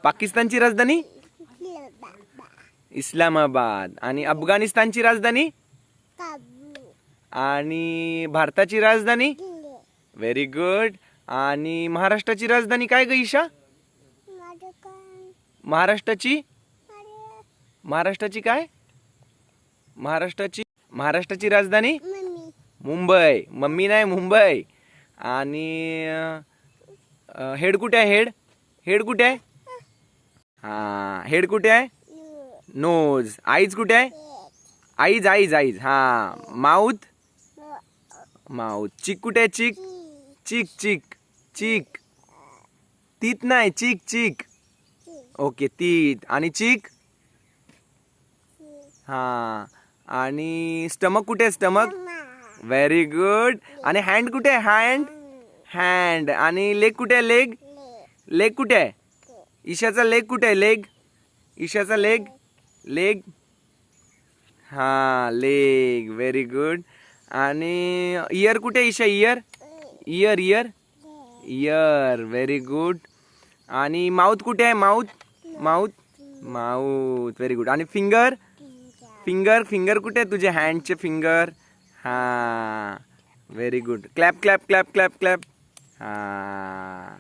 पाकिस्तानची राजधानी इस्लामाबाद. आणि अफगाणिस्तानची राजधानी आणि भारताची राजधानी व्हेरी गुड. आणि महाराष्ट्राची राजधानी काय ग ईशा? महाराष्ट्राची काय? महाराष्ट्राची राजधानी मुंबई. मम्मी नाही, मुंबई. आणि हेड कुठे आहे? हेड कुठे आहे? हा, हेड कुठे आहे? नोज. आईज कुठे आहे? आईज. हा, माउथ. चिक कुठे आहे? चीक. तीत नाही, चीक. ओके, तीत. आणि चीक. हा. आणि स्टमक कुठे आहे? स्टमक. Very good. आणि हँड कुठे आहे? हँड. आणि लेग कुठे आहे? लेग कुठे आहे? ईशाचा लेग कुठे आहे? ईशाचा लेग. हा, लेग. Very good. आणि इयर कुठे आहे ईशा? इयर. Very good. आणि माउथ कुठे आहे? माउथ. Very good. आणि फिंगर कुठे आहे तुझे? हँडचे फिंगर. हा, व्हेरी गुड. क्लॅप. हा.